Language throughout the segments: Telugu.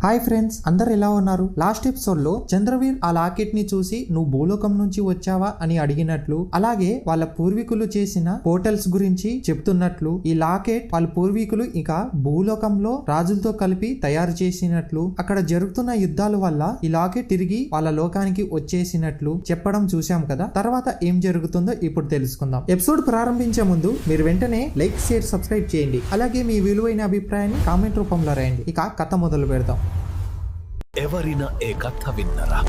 హాయ్ ఫ్రెండ్స్, అందరు ఎలా ఉన్నారు? లాస్ట్ ఎపిసోడ్ లో చంద్రవీర్ ఆ లాకెట్ ని చూసి నువ్వు భూలోకం నుంచి వచ్చావా అని అడిగినట్లు, అలాగే వాళ్ళ పూర్వీకులు చేసిన పోర్టల్స్ గురించి చెప్తున్నట్లు, ఈ లాకెట్ వాళ్ళ పూర్వీకులు ఇక భూలోకంలో రాజులతో కలిపి తయారు చేసినట్లు, అక్కడ జరుగుతున్న యుద్ధాల వల్ల ఈ లాకెట్ తిరిగి వాళ్ళ లోకానికి వచ్చేసినట్లు చెప్పడం చూసాం కదా. తర్వాత ఏం జరుగుతుందో ఇప్పుడు తెలుసుకుందాం. ఎపిసోడ్ ప్రారంభించే ముందు మీరు వెంటనే లైక్, షేర్, సబ్స్క్రైబ్ చేయండి. అలాగే మీ విలువైన అభిప్రాయాన్ని కామెంట్ రూపంలో రాయండి. ఇక కథ మొదలు పెడదాం. ఎవరైనా ఏ కథ విన్నరా?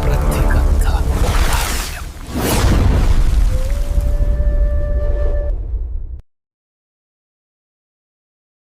ప్రతి కథ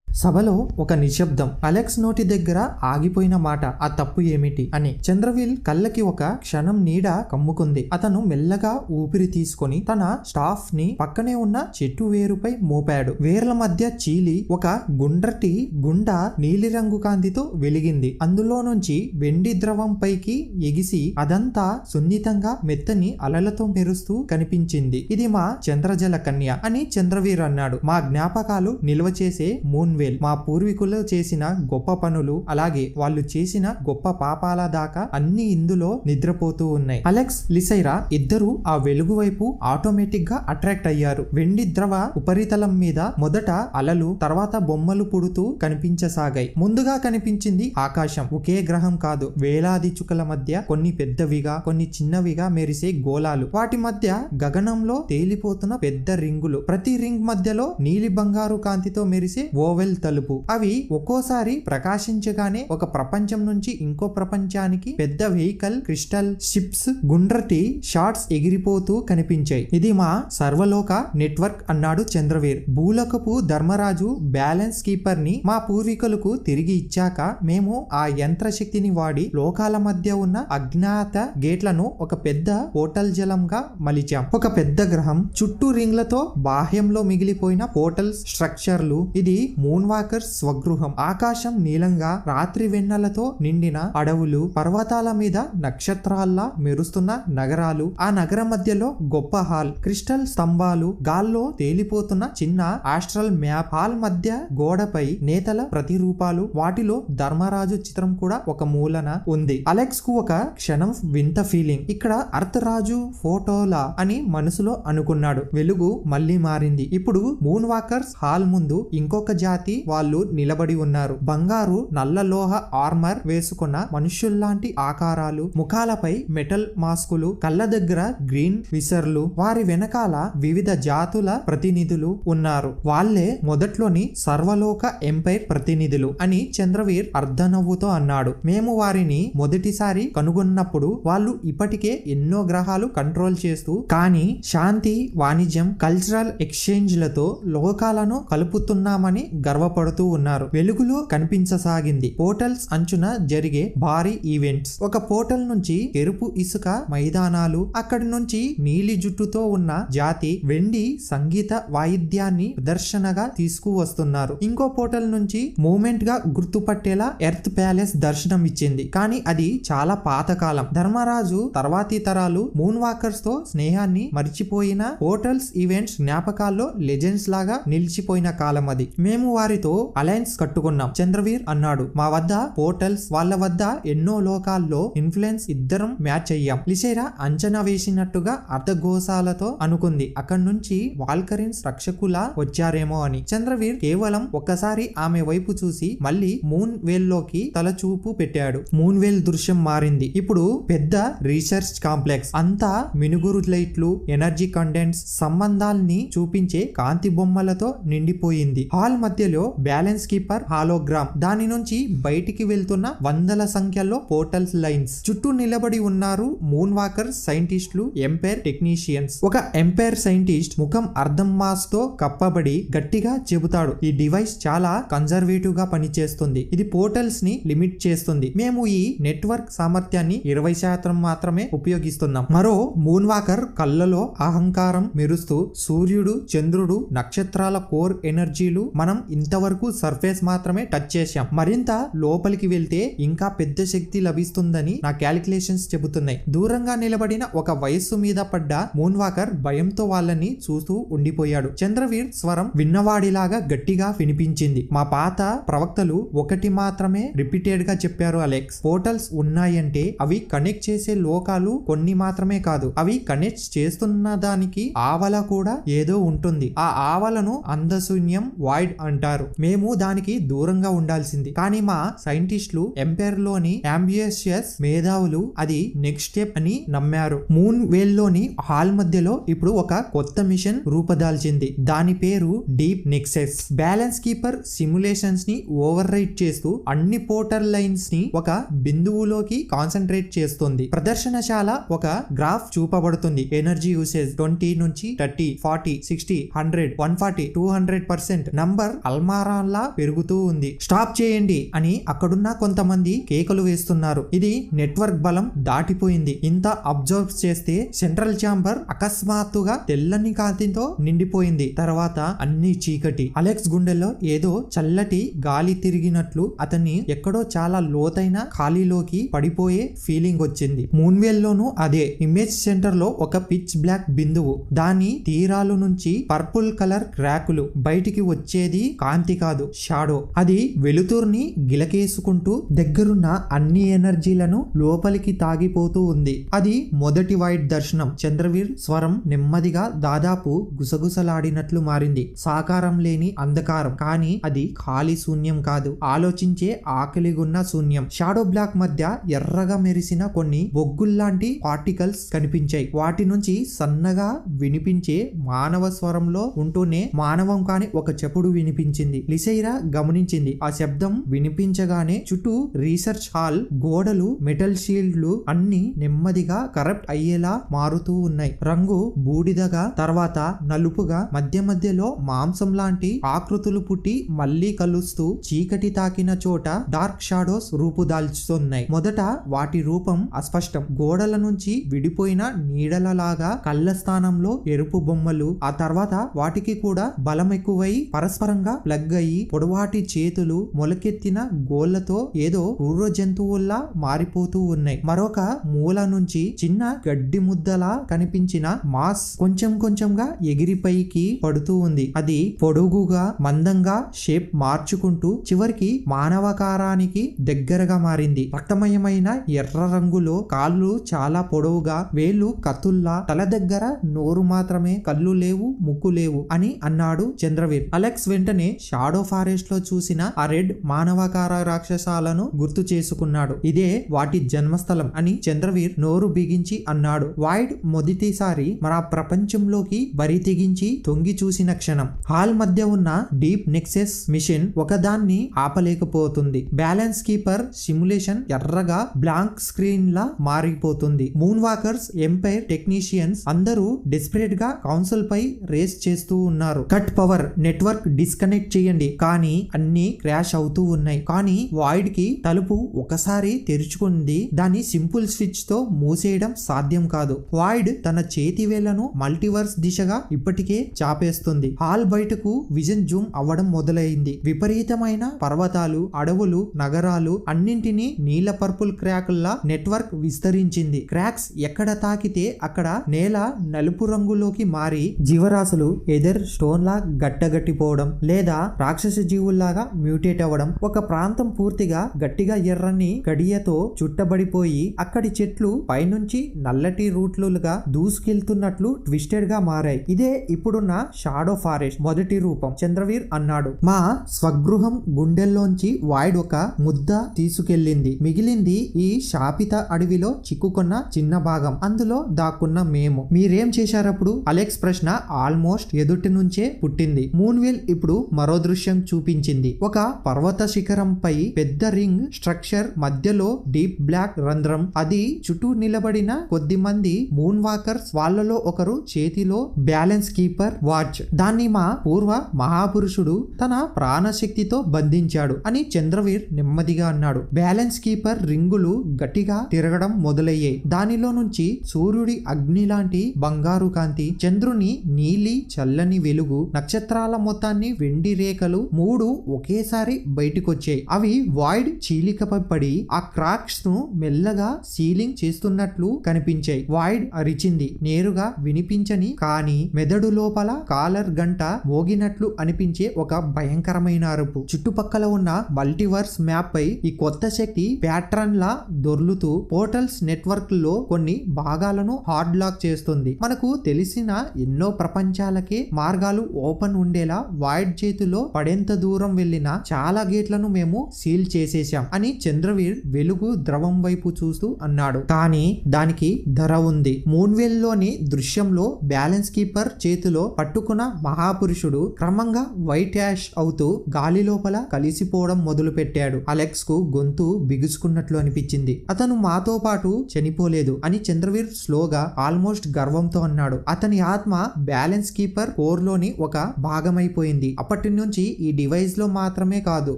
సభలో ఒక నిశ్శబ్దం. అలెక్స్ నోటి దగ్గర ఆగిపోయిన మాట ఆ తప్పు ఏమిటి అని. చంద్రవీల్ కళ్ళకి ఒక క్షణం నీడ కమ్ముకుంది. అతను మెల్లగా ఊపిరి తీసుకొని తన స్టాఫ్ ని పక్కనే ఉన్న చెట్టు వేరుపై మోపాడు. వేర్ల మధ్య చీలి ఒక గుండ్రటి గుండ నీలిరంగు కాంతితో వెలిగింది. అందులో నుంచి వెండి ద్రవం పైకి ఎగిసి అదంతా సున్నితంగా మెత్తని అలలతో మెరుస్తూ కనిపించింది. ఇది మా చంద్రజల కన్య అని చంద్రవీర్ అన్నాడు. మా జ్ఞాపకాలు నిల్వ చేసే మూన్వేల్, మా పూర్వీకులు చేసిన గొప్ప పనులు, అలాగే వాళ్ళు చేసిన గొప్ప పాపాల దాకా అన్ని ఇందులో నిద్రపోతూ ఉన్నాయి. అలెక్స్, లిసైరా ఇద్దరు ఆ వెలుగు వైపు ఆటోమేటిక్ గా అట్రాక్ట్ అయ్యారు. వెండి ద్రవ ఉపరితలం మీద మొదట అలలు, తర్వాత బొమ్మలు పుడుతూ కనిపించసాగాయి. ముందుగా కనిపించింది ఆకాశం. ఒకే గ్రహం కాదు, వేలాది చుక్కల మధ్య కొన్ని పెద్దవిగా, కొన్ని చిన్నవిగా మెరిసే గోళాలు. వాటి మధ్య గగనంలో తేలిపోతున్న పెద్ద రింగులు. ప్రతి రింగ్ మధ్యలో నీలి బంగారు కాంతితో మెరిసే ఓవెల్ తలుపు. అవి ఒక్కోసారి ప్రకాశించగానే ఒక ప్రపంచం నుంచి ఇంకో ప్రపంచానికి పెద్ద వెహికల్, క్రిస్టల్ షిప్స్, గుండ్రటి షార్ట్స్ ఎగిరిపోతూ కనిపించాయి. ఇది మా సర్వలోక నెట్వర్క్ అన్నాడు చంద్రవీర్. భూలోకపు ధర్మరాజు బ్యాలెన్స్ కీపర్ ని మా పూర్వీకులకు తిరిగి ఇచ్చాక మేము ఆ యంత్ర శక్తిని వాడి లోకాల మధ్య ఉన్న అజ్ఞాత గేట్లను ఒక పెద్ద పోర్టల్ జలంగా మలిచాం. ఒక పెద్ద గ్రహం చుట్టూ రింగ్లతో బాహ్యంలో మిగిలిపోయిన పోర్టల్ స్ట్రక్చర్లు. ఇది మూన్ వాకర్స్ స్వగృహం. ఆకాశం నీలంగా, రాత్రి వెన్నెలతో నిండిన అడవులు, పర్వతాల మీద నక్షత్రాల్లా మెరుస్తున్న నగరాలు. ఆ నగరం మధ్యలో గొప్ప హాల్, క్రిస్టల్ స్తంభాలు, గాల్లో తేలిపోతున్న చిన్న ఆస్ట్రల్ మ్యాప్. హాల్ మధ్య గోడపై నేతల ప్రతిరూపాలు, వాటిలో ధర్మరాజు చిత్రం కూడా ఒక మూలన ఉంది. అలెక్స్ కు ఒక క్షణం వింత ఫీలింగ్. ఇక్కడ అర్త్ రాజు ఫోటోలా అని మనసులో అనుకున్నాడు. వెలుగు మళ్ళీ మారింది. ఇప్పుడు మూన్ వాకర్స్ హాల్ ముందు ఇంకొక జాతి వాళ్ళు నిలబడి ఉన్నారు. బంగారు నల్ల లోహ ఆర్మర్ వేసుకున్న మనుష్యుల్లాంటి ఆకారాలు, ముఖాలపై మెటల్ మాస్కులు, కళ్ళ దగ్గర గ్రీన్ విసర్లు. వారి వెనకాల వివిధ జాతుల ప్రతినిధులు ఉన్నారు. వాళ్లే మొదట్లోని సర్వలోక ఎంపైర్ ప్రతినిధులు అని చంద్రవీర్ అర్ధనవ్వుతో అన్నాడు. మేము వారిని మొదటిసారి కనుగొన్నప్పుడు వాళ్ళు ఇప్పటికే ఎన్నో గ్రహాలు కంట్రోల్ చేస్తూ, కానీ శాంతి, వాణిజ్యం, కల్చరల్ ఎక్స్చేంజ్లతో లోకాలను కలుపుతున్నామని గర్వపడుతూ ఉన్నారు. వెలుగులో కనిపించసాగింది. పోర్టల్స్ అంచున జరిగే భారీ ఈవెంట్స్. ఒక పోర్టల్ నుంచి ఎరుపు ఇసుక మైదానాలు, అక్కడి నుంచి నీలి జుట్టుతో ఉన్న జాతి వెండి సంగీత వాయిద్యాన్ని ప్రదర్శనగా తీసుకువస్తున్నారు. ఇంకో పోర్టల్ నుంచి మూమెంట్ గా గుర్తుపట్టేలా ఎర్త్ ప్యాలెస్ దర్శనం ఇచ్చింది. కానీ అది చాలా పాతకాలం. ధర్మరాజు తర్వాతి తరాలు మూన్ వాకర్స్ తో స్నేహాన్ని మరిచిపోయిన పోర్టల్స్ ఈవెంట్స్ జ్ఞాపకాల్లో లెజెండ్స్ లాగా నిలిచిపోయిన కాలం అది. మేము వారితో అలయన్స్ కట్టుకున్నాం, చంద్రవీర్ అన్నాడు. మా వద్ద పోర్టల్స్, వాళ్ళ వద్ద ఎన్నో లోకాల్లో ఇన్ఫ్లుయెన్స్, ఇద్దరం మ్యాచ్ అయ్యాం. లిసైరా అంచనా వేసినట్టుగా అర్ధఘోషాలతో అనుకుంది. అక్కడి నుంచి వాల్కరిన్స్ రక్షకులా వచ్చారేమో అని. చంద్రవీర్ కేవలం ఒక్కసారి ఆమె వైపు చూసి మళ్ళీ మూన్ వేల్ లోకి తల చూపు పెట్టాడు. మూన్ వేల్ దృశ్యం మారింది. ఇప్పుడు పెద్ద రీసెర్చ్ కాంప్లెక్స్. అంతా మినుగురు లైట్లు, ఎనర్జీ కండెన్స్, సంబంధాల్ని చూపించే కాంతి బొమ్మలతో నిండిపోయింది. హాల్ మధ్యలో బ్యాలెన్స్ కీపర్ హాలోగ్రామ్. దాని నుంచి బయటికి వెళ్తున్న వందల సంఖ్యలో పోర్టల్స్ లైన్స్. చుట్టూ నిలబడి ఉన్నారు మూన్ వాకర్ సైంటిస్టులు, ఎంపైర్ టెక్నీషియన్స్. ఒక ఎంపైర్ సైంటిస్ట్ ముఖం అర్ధం మాస్క్ తో కప్పబడి గట్టిగా చెబుతాడు, ఈ డివైస్ చాలా కన్జర్వేటివ్ గా పనిచేస్తుంది. ఇది పోర్టల్స్ ని లిమిట్ చేస్తుంది. మేము ఈ నెట్వర్క్ సామర్థ్యాన్ని 20% మాత్రమే ఉపయోగిస్తున్నాం. మరో మూన్ వాకర్ కళ్ళలో అహంకారం మెరుస్తూ, సూర్యుడు, చంద్రుడు, నక్షత్రాల కోర్ ఎనర్జీలు మనం ఇంత ఇంతవరకు సర్ఫేస్ మాత్రమే టచ్ చేశాం. మరింత లోపలికి వెళ్తే ఇంకా పెద్ద శక్తి లభిస్తుందని నా క్యాలిక్యులేషన్స్ చెబుతున్నాయి. దూరంగా నిలబడిన ఒక వయస్సు మీద పడ్డ మూన్ వాకర్ భయంతో వాళ్ళని చూస్తూ ఉండిపోయాడు. చంద్రవీర్ స్వరం విన్నవాడిలాగా గట్టిగా వినిపించింది. మా పాత ప్రవక్తలు ఒకటి మాత్రమే రిపీటెడ్ గా చెప్పారు అలెక్స్. పోర్టల్స్ ఉన్నాయంటే అవి కనెక్ట్ చేసే లోకాలు కొన్ని మాత్రమే కాదు, అవి కనెక్ట్ చేస్తున్న దానికి ఆవల కూడా ఏదో ఉంటుంది. ఆ ఆవలను అందశూన్యం వాయిడ్ అంటారు. మేము దానికి దూరంగా ఉండాల్సింది. కానీ మా సైంటిస్టులు ఎంపైర్ లోని అంబిషియస్ మేధావులు అది నెక్స్ట్ స్టెప్ అని నమ్మారు. మూన్ వేల్ లోని హాల్ మధ్యలో ఇప్పుడు ఒక కొత్త మిషన్ రూపదాల్చింది. దాని పేరు deep nexus. Balance keeper simulations ని ఓవర్ రైట్ చేస్తూ అన్ని పోర్టల్ లైన్స్ ని ఒక బిందువులోకి కాన్సన్ట్రేట్ చేస్తుంది. ప్రదర్శనశాల ఒక గ్రాఫ్ చూపబడుతుంది. ఎనర్జీ యూసేజ్ 20 నుంచి 30, 40, 60, 100, 140, 200% నంబర్ అల్మారాల్లా పెరుగుతూ ఉంది. స్టాప్ చేయండి అని అక్కడున్న కొంతమంది కేకలు వేస్తున్నారు. ఇది నెట్వర్క్ బలం దాటిపోయింది. ఇంత అబ్జర్వ్ చేస్తే సెంట్రల్ ఛాంబర్ అకస్మాత్తుగా తెల్లని కాంతితో నిండిపోయింది. తర్వాత అన్ని చీకటి. అలెక్స్ గుండెల్లో ఏదో చల్లటి గాలి తిరిగినట్లు అతన్ని ఎక్కడో చాలా లోతైన ఖాళీలోకి పడిపోయే ఫీలింగ్ వచ్చింది. మూన్వేల్ లోను అదే. ఇమేజ్ సెంటర్ లో ఒక పిచ్ బ్లాక్ బిందువు. దాని తీరాలు నుంచి పర్పుల్ కలర్ క్రాకులు. బయటికి వచ్చేది కాంతి కాదు, షాడో. అది వెలుతుర్ని గిలకేసుకుంటూ దగ్గరున్న అన్ని ఎనర్జీలను లోపలికి తాగిపోతూ ఉంది. అది మొదటి వైట్ దర్శనం. చంద్రవీర్ స్వరం నెమ్మదిగా దాదాపు గుసగుసలాడినట్లు మారింది. సాకారం లేని అంధకారం, కానీ అది ఖాళీ శూన్యం కాదు, ఆలోచించే ఆకలిగున్న శూన్యం. షాడో బ్లాక్ మధ్య ఎర్రగా మెరిసిన కొన్ని బొగ్గుల్లాంటి పార్టికల్స్ కనిపించాయి. వాటి నుంచి సన్నగా వినిపించే మానవ స్వరంలో ఉంటూనే మానవం కాని ఒక చప్పుడు వినిపించింది. లిసైరా గమనించింది. ఆ శబ్దం వినిపించగానే చుట్టూ రీసెర్చ్ హాల్ గోడలు, మెటల్ షీల్డ్లు అన్ని నెమ్మదిగా కరప్ట్ అయ్యేలా మారుతూ ఉన్నాయి. రంగు బూడిదగా, తర్వాత నలుపుగా, మధ్య మధ్యలో మాంసం లాంటి ఆకృతులు పుట్టి మళ్లీ కలుస్తూ చీకటి తాకిన చోట డార్క్ షాడోస్ రూపుదాల్చుతున్నాయి. మొదట వాటి రూపం అస్పష్టం. గోడల నుంచి విడిపోయిన నీడలలాగా కళ్ళ స్థానంలో ఎరుపు బొమ్మలు. ఆ తర్వాత వాటికి కూడా బలం ఎక్కువై పరస్పరంగా ప్లగ్ అయ్యి పొడవాటి చేతులు, మొలకెత్తిన గోళ్లతో ఏదో క్రూర జంతువుల్లా మారిపోతూ ఉన్నాయి. మరొక మూల నుంచి చిన్న గడ్డి ముద్దలా కనిపించిన మాస్ కొంచెం కొంచెంగా ఎగిరిపైకి పడుతూ ఉంది. అది పొడుగుగా, మందంగా షేప్ మార్చుకుంటూ చివరికి మానవకారానికి దగ్గరగా మారింది. రక్తమయమైన ఎర్ర రంగులో కాళ్ళు చాలా పొడవుగా, వేళ్లు కత్తుల్లా, తల దగ్గర నోరు మాత్రమే, కళ్ళు లేవు, ముక్కు లేవు అని అన్నాడు చంద్రవీర్. అలెక్స్ వెంటనే షాడో ఫారెస్ట్ లో చూసిన ఆ రెడ్ మానవకార రాక్షసాలను గుర్తు చేసుకున్నాడు. ఇదే వాటి జన్మస్థలం అని చంద్రవీర్ నోరు బిగించి అన్నాడు. వాయిడ్ మొదటిసారి మన ప్రపంచంలోకి బరి తెగించి తొంగి చూసిన క్షణం. హాల్ మధ్య ఉన్న డీప్ నెక్సెస్ మిషన్ ఒకదాన్ని ఆపలేకపోతుంది. బ్యాలెన్స్ కీపర్ సిమ్యులేషన్ ఎర్రగా బ్లాంక్ స్క్రీన్ లా మారిపోతుంది. మూన్ వాకర్స్, ఎంపైర్ టెక్నీషియన్స్ అందరూ డెస్పరేట్ గా కౌన్సిల్ పై రేస్ చేస్తూ ఉన్నారు. కట్ పవర్, నెట్వర్క్ డిస్కనెక్ట్ చేయండి. కానీ అన్ని క్రాష్ అవుతూ ఉన్నాయి. కానీ వాయిడ్ కి తలుపు ఒకసారి తెరుచుకుంది, దాన్ని సింపుల్ స్విచ్ తో మూసేయడం సాధ్యం కాదు. వాయిడ్ తన చేతి వేళ్లను మల్టీవర్స్ దిశగా ఇప్పటికే చాపేస్తుంది. హాల్ బయటకు విజన్ జూమ్ అవ్వడం మొదలైంది. విపరీతమైన పర్వతాలు, అడవులు, నగరాలు అన్నింటినీ నీల పర్పుల్ క్రాక్ల్లా నెట్వర్క్ విస్తరించింది. క్రాక్స్ ఎక్కడ తాకితే అక్కడ నేల నలుపు రంగులోకి మారి జీవరాశులు ఎదర్ స్టోన్ లా గట్టగట్టిపోవడం, లేదా రాక్షస జీవుల్లాగా మ్యూటేట్ అవ్వడం. ఒక ప్రాంతం పూర్తిగా గట్టిగా ఎర్రని గడియతో చుట్టబడిపోయి అక్కడి చెట్లు పైనుంచి నల్లటి రూట్లుగా దూసుకెళ్తున్నట్లు ట్విస్టెడ్ గా మారాయి. ఇదే ఇప్పుడున్న షాడో ఫారెస్ట్ మొదటి రూపం, చంద్రవీర్ అన్నాడు. మా స్వగృహం గుండెల్లోంచి వాయిడ్ ఒక ముద్ద తీసుకెళ్లింది. మిగిలింది ఈ శాపిత అడవిలో చిక్కుకున్న చిన్న భాగం. అందులో దాక్కున్న మేము. మీరేం చేశారప్పుడు? అలెక్స్ ప్రశ్న ఆల్మోస్ట్ ఎదుటి నుంచే పుట్టింది. మూన్వేల్ ఇప్పుడు మరో దృశ్యం చూపించింది. ఒక పర్వత శిఖరంపై పెద్ద రింగ్ స్ట్రక్చర్, మధ్యలో డీప్ బ్లాక్ రంధ్రం. అది చుట్టూ నిలబడిన కొద్ది మంది మూన్ వాకర్స్. వాళ్ళలో ఒకరు చేతిలో బ్యాలెన్స్ కీపర్ వాచ్. దాన్ని మా పూర్వ మహాపురుషుడు తన ప్రాణశక్తితో బంధించాడు అని చంద్రవీర్ నెమ్మదిగా అన్నాడు. బ్యాలెన్స్ కీపర్ రింగులు గట్టిగా తిరగడం మొదలయ్యాయి. దానిలో నుంచి సూర్యుడి అగ్ని లాంటి బంగారు కాంతి, చంద్రుని నీలి చల్లని వెలుగు, నక్షత్రాల మొత్తాన్ని వెండి రేఖలు 3 ఒకేసారి బయటికొచ్చాయి. అవి వాయిడ్ చీలికపై పడి ఆ క్రాక్స్ ను మెల్లగా సీలింగ్ చేస్తున్నట్లు కనిపించాయి. వాయిడ్ అరిచింది. నేరుగా వినిపించని కానీ మెదడు లోపల కాలర్ గంట మోగినట్లు అనిపించే ఒక భయంకరమైన అరుపు. చుట్టుపక్కల ఉన్న మల్టీవర్స్ మ్యాప్ పై ఈ కొత్త శక్తి ప్యాట్రన్ లా దొర్లుతూ పోర్టల్స్ నెట్వర్క్ లో కొన్ని భాగాలను హార్డ్ లాక్ చేస్తుంది. మనకు తెలిసిన ఎన్నో ప్రపంచాలకే మార్గాలు ఓపెన్ ఉండేలా వాయిడ్ చేతిలో పడేంత దూరం వెళ్లిన చాలా గేట్లను మేము సీల్ చేసేశాం అని చంద్రవీర్ వెలుగు ద్రవం వైపు చూస్తూ అన్నాడు. కానీ దానికి ధర ఉంది. మూన్వెల్ లోని దృశ్యంలో బ్యాలెన్స్ కీపర్ చేతిలో పట్టుకున్న మహాపురుషుడు క్రమంగా వైట్ యాష్ అవుతూ గాలి లోపల కలిసిపోవడం మొదలు పెట్టాడు. అలెక్స్ కు గొంతు బిగుసుకున్నట్లు అనిపించింది. అతను మాతో పాటు చనిపోలేదు అని చంద్రవీర్ స్లోగా ఆల్మోస్ట్ గర్వంతో అన్నాడు. అతని ఆత్మ బ్యాలెన్స్ కీపర్ కోర్ లోని ఒక భాగమైపోయింది. అప్పటి నుంచి ఈ డివైస్ లో మాత్రమే కాదు,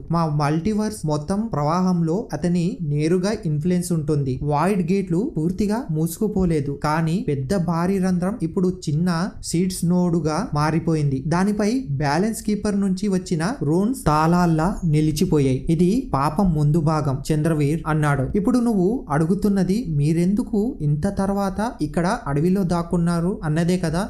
మా మల్టీవర్స్ మొత్తం ప్రవాహంలో అతని నేరుగా ఇన్ఫ్లుయెన్స్ ఉంటుంది. వాయిడ్ గేట్లు పూర్తిగా మూసుకుపోలేదు, కానీ పెద్ద భారీ రంధ్రం ఇప్పుడు చిన్న సీడ్స్ నోడుగా మారిపోయింది. దానిపై బ్యాలెన్స్ కీపర్ నుంచి వచ్చిన రూన్స్ తాళాల్లా నిలిచిపోయాయి. ఇది పాపం ముందు భాగం, చంద్రవీర్ అన్నాడు. ఇప్పుడు నువ్వు అడుగుతున్నది మీరెందుకు ఇంత తర్వాత ఇక్కడ అడవిలో దాక్కున్నారు అన్నదే కదా.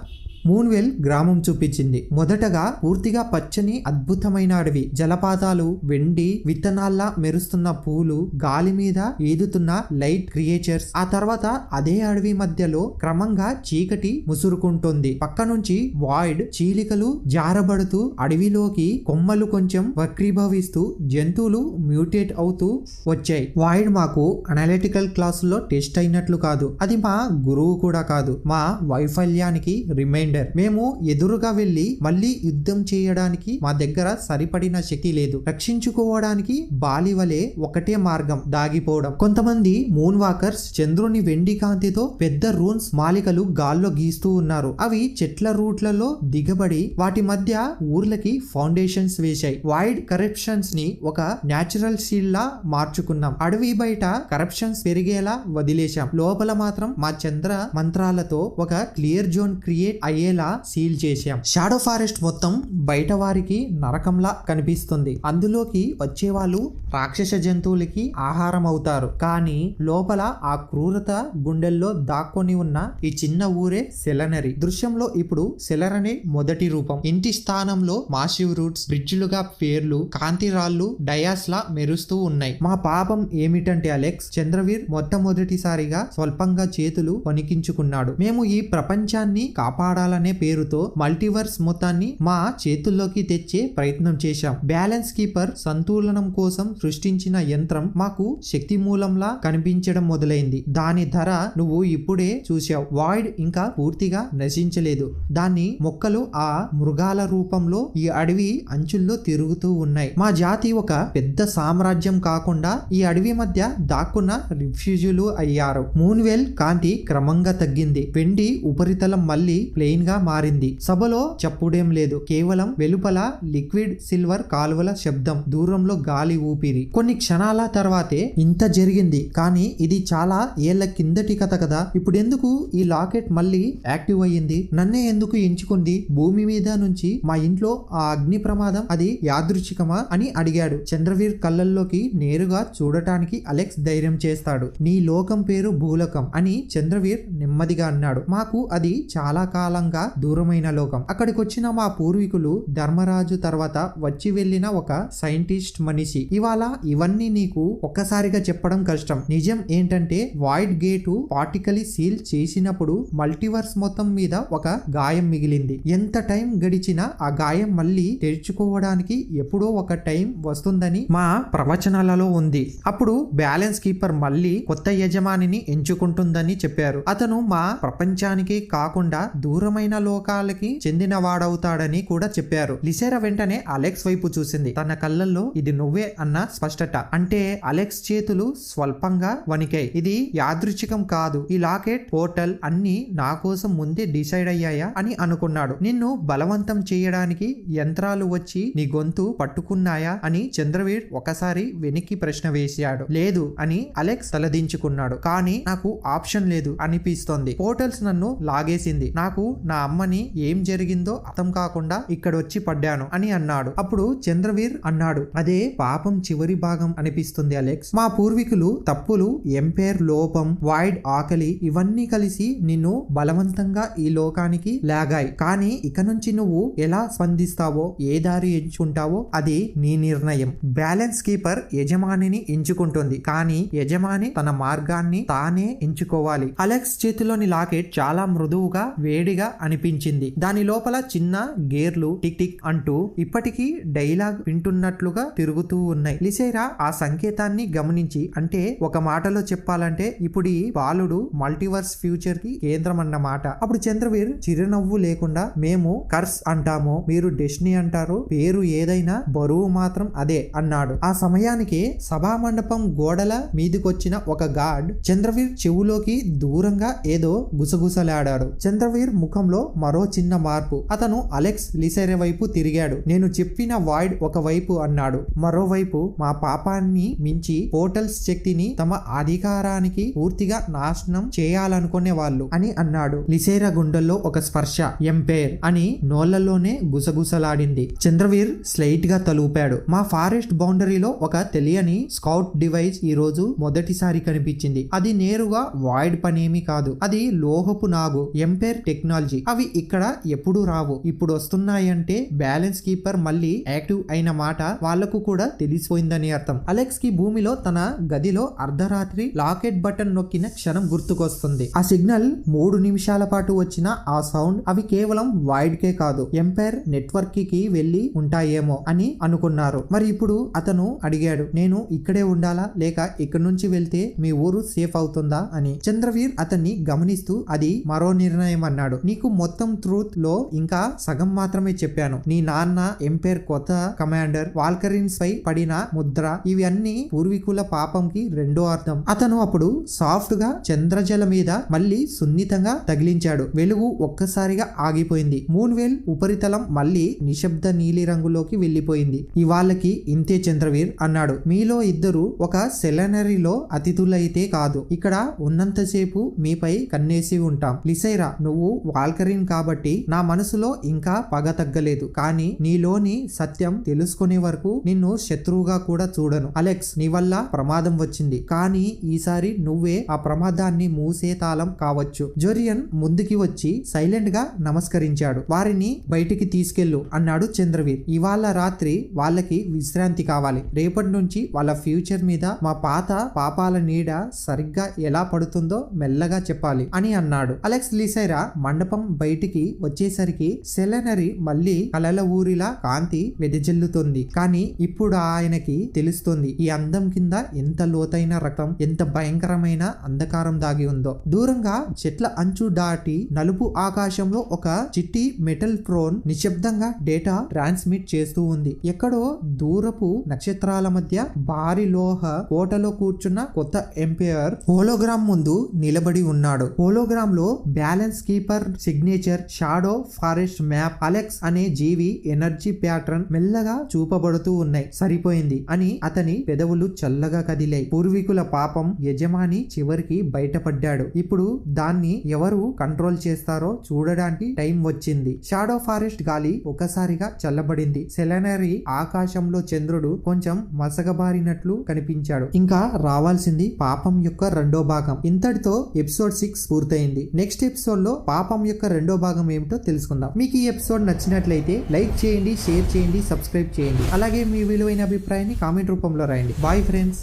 మూన్వెల్ గ్రామం చూపించింది. మొదటగా పూర్తిగా పచ్చని అద్భుతమైన అడవి, జలపాతాలు, వెండి విత్తనాల్లా మెరుస్తున్న పూలు, గాలి మీద ఈదుతున్న లైట్ క్రియేచర్స్. ఆ తర్వాత అదే అడవి మధ్యలో క్రమంగా చీకటి ముసురుకుంటుంది. పక్క నుంచి వాయిడ్ చీలికలు జారబడుతూ అడవిలోకి కొమ్మలు కొంచెం వక్రీభవిస్తూ జంతువులు మ్యూటేట్ అవుతూ వచ్చాయి. వాయిడ్ మాకు అనలిటికల్ క్లాసులో టెస్ట్ అయినట్లు కాదు, అది మా గురువు కూడా కాదు, మా వైఫల్యానికి రిమైండర్. మేము ఎదురుగా వెళ్లి మళ్ళీ యుద్ధం చేయడానికి మా దగ్గర సరిపడిన శక్తి లేదు. రక్షించుకోవడానికి బాలి వలె ఒకటే మార్గం, దాగిపోవడం. కొంతమంది మూన్ వాకర్స్ చంద్రుని వెండి కాంతితో పెద్ద రూన్స్ మాలికలు గాల్లో గీస్తూ ఉన్నారు. అవి చెట్ల రూట్లలో దిగబడి వాటి మధ్య ఊర్లకి ఫౌండేషన్స్ వేశాయి. వైడ్ కరప్షన్స్ ని ఒక న్యాచురల్ షీల్డ్ లా మార్చుకున్నాం. అడవి బయట కరప్షన్స్ పెరిగేలా వదిలేశాం. లోపల మాత్రం మా చంద్ర మంత్రాలతో ఒక క్లియర్ జోన్ క్రియేట్ అయ్యేలా సీల్ చేశాం. షాడో ఫారెస్ట్ మొత్తం బయట వారికి నరకంలా కనిపిస్తుంది. అందులోకి వచ్చేవాళ్ళు రాక్షస జంతువులకి ఆహారం అవుతారు. కానీ లోపల ఆ క్రూరత గుండెల్లో దాక్కొని ఉన్న ఈ చిన్న ఊరే సెలనరీ. దృశ్యంలో ఇప్పుడు సెలర్ అనే మొదటి రూపం. ఇంటి స్థానంలో మాసివ్ రూట్స్, బ్రిడ్జ్లుగా పేర్లు, కాంతి రాళ్లు డయాస్ లా మెరుస్తూ ఉన్నాయి. మా పాపం ఏమిటంటే అలెక్స్, చంద్రవీర్ మొట్టమొదటిసారిగా స్వల్పంగా చేతులు వణికించుకున్నాడు. మేము ఈ ప్రపంచాన్ని కాపాడాలనే పేరుతో మల్టీవర్స్ మొత్తాన్ని మా చేతుల్లోకి తెచ్చే ప్రయత్నం చేశాం. బ్యాలెన్స్ కీపర్ సంతులనం కోసం సృష్టించిన యంత్రం మాకు శక్తి మూలంలా కనిపించడం మొదలైంది. దాని ధర నువ్వు ఇప్పుడే చూశావు. వాయిడ్ ఇంకా పూర్తిగా నశించలేదు. దాని మొక్కలు ఆ మృగాల రూపంలో ఈ అడవి అంచుల్లో తిరుగుతూ ఉన్నాయి. మా జాతి ఒక పెద్ద సామ్రాజ్యం కాకుండా ఈ అడవి మధ్య దాక్కున్న రిఫ్యూజీలు అయ్యారు. మూన్వెల్ కాంతి క్రమంగా తగ్గింది. వెండి ఉపరితలం మళ్ళీ ప్లెయిన్ గా మారింది. సభలో చప్పుడేం లేదు, కేవలం వెలుపల లిక్విడ్ సిల్వర్ కాలువల శబ్దం, దూరంలో గాలి ఊపిరి. కొన్ని క్షణాల తర్వాతే ఇంత జరిగింది, కానీ ఇది చాలా ఏళ్ల కిందటి కథ కదా. ఇప్పుడు ఎందుకు ఈ లాకెట్ మళ్ళీ యాక్టివ్ అయ్యింది? నన్నే ఎందుకు ఎంచుకుంది? భూమి మీద నుంచి మా ఇంట్లో ఆ అగ్ని ప్రమాదం అది యాదృచ్ఛికమా అని అడిగాడు. చంద్రవీర్ కళ్ళల్లోకి నేరుగా చూడటానికి అలెక్స్ ధైర్యం చేస్తాడు. నీ లోకం పేరు భూలోకం అని చంద్రవీర్ నెమ్మదిగా అన్నాడు. మాకు అది చాలా కాలంగా దూరమైన లోకం. అక్కడికొచ్చిన మా పూర్వీకులు ధర్మరాజు తర్వాత వచ్చి వెళ్లిన ఒక సైంటిస్ట్ మనిషి. ఇవాళ ఇవన్నీ నీకు ఒక్కసారిగా చెప్పడం కష్టం. నిజం ఏంటంటే వాయిడ్ గేటు పార్టికలీ సీల్ చేసినప్పుడు మల్టీవర్స్ మొత్తం మీద ఒక గాయం మిగిలింది. ఎంత టైం గడిచినా ఆ గాయం మళ్ళీ తెరుచుకోవడానికి ఎప్పుడో ఒక టైం వస్తుందని మా ప్రవచనాలలో ఉంది. అప్పుడు బ్యాలెన్స్ కీపర్ మళ్ళీ కొత్త యజమానిని ఎంచుకుంటుందని చెప్పారు. అతను మా ప్రపంచానికి కాకుండా దూరమైన లోకాలకి చెందిన వాడవుతాడని కూడా చెప్పారు. లిసెరా వెంటనే అలెక్స్ వైపు చూసింది. తన కళ్ళల్లో ఇది నువ్వే అన్న స్పష్టత. అంటే అలెక్స్ చేతులు స్వల్పంగా వణికాయి. ఇది యాదృచ్ఛికం కాదు. ఈ లాకెట్, పోర్టల్ అన్ని నా కోసం ముందే డిసైడ్ అయ్యాయా అని అనుకున్నాడు. నిన్ను బలవంతం చేయడానికి యంత్రాలు వచ్చి నీ గొంతు పట్టుకున్నాయా అని చంద్రవీర్ ఒకసారి వెనక్కి ప్రశ్న వేశాడు. లేదు అని అలెక్స్ తలదించుకున్నాడు. కానీ నాకు ఆప్షన్ లేదు అనిపిస్తోంది. పోర్టల్స్ నన్ను లాగేసింది. నాకు నా అమ్మని ఏం జరిగిందో అర్థం కాకుండా ఇక్కడ వచ్చి పడ్డాను అని అన్నాడు. అప్పుడు చంద్రవీర్ అన్నాడు, అదే పాపం చివరి భాగం అనిపిస్తుంది అలెక్స్. మా పూర్వీకులు తప్పులు, ఎంపైర్ లోపం, వాయిడ్ ఆకలి ఇవన్నీ కలిసి నిన్ను బలవంతంగా ఈ లోకానికి లాగాయి. కానీ ఇక నుంచి నువ్వు ఎలా స్పందిస్తావో, ఏ దారి ఎంచుకుంటావో అది నీ నిర్ణయం. బ్యాలెన్స్ కీపర్ యజమానిని ఎంచుకుంటుంది, కానీ యజమాని తన మార్గాన్ని తానే ఎంచుకోవాలి. అలెక్స్ చేతిలోని లాకెట్ చాలా మృదువుగా, వేడిగా అనిపించింది. దాని లోపల చిన్న గేర్లు టిక్ టిక్ అంటూ ఇప్పటికీ డైలాగ్ వింటున్నట్లుగా తిరుగుతూ ఉన్నాయి. లిసైరా ఆ సంకేతాన్ని గమనించి, అంటే ఒక మాటలో చెప్పాలంటే ఇప్పుడు ఈ బాలుడు మల్టీవర్స్ ఫ్యూచర్ కి కేంద్రం అన్నమాట. అప్పుడు చంద్రవీర్ చిరునవ్వు లేకుండా, మేము కర్స్ అంటాము, మీరు డెస్టినీ అంటారు, పేరు ఏదైనా బరువు మాత్రం అదే అన్నాడు. ఆ సమయానికి సభా మండపం గోడల మీదకొచ్చిన ఒక గార్డ్ చంద్రవీర్ చెవులోకి దూరంగా ఏదో గుసగుసలాడాడు. చంద్రవీర్ ముఖంలో మరో చిన్న మార్పు. అతను అలెక్స్ లిసైరా వైపు తిరిగాడు. నేను చెప్పిన వాయిడ్ ఒకవైపు అన్నాడు, మరోవైపు మా పాపాన్ని మించి పోర్టల్స్ శక్తిని తమ అధికారానికి పూర్తిగా నాశనం చేయాలనుకునే వాళ్ళు అని అన్నాడు. లిసైరా గుండెల్లో ఒక స్పర్శ, ఎంపైర్ అని నోళ్లలోనే గుసగుసలాడింది. చంద్రవీర్ స్లైట్ గా తలూపాడు. మా ఫారెస్ట్ బౌండరీలో ఒక తెలియని స్కౌట్ డివైస్ ఈ రోజు మొదటిసారి కనిపించింది. అది నేరుగా వాయిడ్ పనేమి కాదు, అది లోహపు నాగు, ఎంపైర్ టెక్నాలజీ. అవి ఇక్కడ ఎప్పుడు రావు, ఇప్పుడు వస్తున్నాయంటే బ్యాలెన్స్ కీపర్ మళ్ళీ యాక్టివ్ అయిన మాట వాళ్లకు కూడా తెలిసిపోయిందని అర్థం. అలెక్స్ కి భూమిలో తన గదిలో అర్ధరాత్రి లాకెట్ బటన్ నొక్కిన క్షణం గుర్తుకొస్తుంది. ఆ సిగ్నల్ 3 నిమిషాల పాటు వచ్చిన ఆ సౌండ్, అవి కేవలం వాయిడ్ కే కాదు, ఎంపైర్ నెట్వర్క్ కి వెళ్లి ఉంటాయేమో అని అనుకున్నారు. మరి ఇప్పుడు అతను అడిగాడు, నేను ఇక్కడే ఉండాలా లేక ఇక్కడ నుంచి వెళ్తే మీ ఊరు సేఫ్ అవుతుందా అని. చంద్రవీర్ అతన్ని గమనిస్తూ, అది మరో నిర్ణయం అన్నాడు. నీకు మొత్తం ట్రూత్ లో ఇంకా సగం మాత్రమే చెప్పాను. నీ నాన్న ఎంపైర్ కొత్త కమాండర్, వాల్కరిన్స్ పై పడిన ముద్ర, ఇవి అన్ని పూర్వీకుల పాపంకి రెండో అర్థం. అతను అప్పుడు సాఫ్ట్ గా చంద్రజల మీద మళ్ళీ సున్నితంగా తగిలించాడు. వెలుగు ఒక్కసారిగా ఆగిపోయింది. మూన్వేల్ ఉపరితలం మళ్ళీ నిశ్శబ్ద నీలి రంగులోకి వెళ్లిపోయింది. ఇవాళ్ళకి ఇంతే చంద్రవీర్ అన్నాడు. మీలో ఇద్దరు ఒక సెలనరీలో అతిథులైతే కాదు, ఇక్కడ ఉన్నంతసేపు మీపై కన్నేసి ఉంటాం. లిసైరా, నువ్వు వాల్కరిన్ కాబట్టి నా మనసులో ఇంకా పగ తగ్గలేదు, కానీ నీలోని సత్యం తెలుసుకునే వరకు నిన్ను శత్రువుగా కూడా చూడను. అలెక్స్, నీ వల్ల ప్రమాదం వచ్చింది, కానీ ఈసారి నువ్వే ఆ ప్రమాదాన్ని మూసే తాళం కావచ్చు. జోరియన్ ముందుకి వచ్చి సైలెంట్ గా నమస్కరించాడు. వారిని బయటికి తీసుకెళ్ళు అన్నాడు చంద్రవీర్. ఇవాళ రాత్రి వాళ్ళకి విశ్రాంతి కావాలి. రేపటి నుంచి వాళ్ళ ఫ్యూచర్ మీద మా పాత పాపాల నీడ సరిగ్గా ఎలా పడుతుందో మెల్లగా చెప్పాలి అని అన్నాడు. అలెక్స్ లిసైరా మండపం బయటికి వచ్చేసరికి సెలనరీ మళ్ళీ కలల ఊరిలా కాంతి వెదజల్లుతుంది. కానీ ఇప్పుడు ఆయనకి తెలుస్తుంది, ఈ అందం కింద ఎంత లోతైన రక్తం, ఎంత భయంకరమైన అంధకారం దాగి ఉందో. దూరంగా చెట్ల అంచు దాటి నలుపు ఆకాశంలో ఒక చిట్టి మెటల్ ట్రోన్ నిశ్శబ్దంగా డేటా ట్రాన్స్మిట్ చేస్తూ ఉంది. ఎక్కడో దూరపు నక్షత్రాల మధ్య భారీ లోహ కోటలో కూర్చున్న కొత్త ఎంపైర్ హోలోగ్రామ్ ముందు నిలబడి ఉన్నాడు. హోలోగ్రామ్ లో balance keeper signature, shadow forest map, Alex అనే జీవి ఎనర్జీ ప్యాటర్న్ మెల్లగా చూపబడుతూ ఉన్నాయి. సరిపోయింది అని అతని పెదవులు చల్లగా కదిలాయి. పూర్వీకుల పాపం యజమాని చివరికి బయటపడ్డాడు. ఇప్పుడు దాన్ని ఎవరు కంట్రోల్ చేస్తారో చూడడానికి టైం వచ్చింది. షాడో ఫారెస్ట్ గాలి ఒకసారిగా చల్లబడింది. సెలనరీ ఆకాశంలో చంద్రుడు కొంచెం మసగబారినట్లు కనిపించాడు. ఇంకా రావాల్సింది పాపం యొక్క రెండో భాగం. ఇంతటితో ఎపిసోడ్ 6 పూర్తయింది. నెక్స్ట్ ఎపిసోడ్ లో పాపం యొక్క రెండో భాగం ఏమిటో తెలుసుకుందాం. మీకు ఈ ఎపిసోడ్ నచ్చినట్లయితే లైక్ చేయండి, షేర్ చేయండి, సబ్స్క్రైబ్ చేయండి. అలాగే మీ విలువైన అభిప్రాయాన్ని కామెంట్ రూపంలో రాయండి. Bye friends.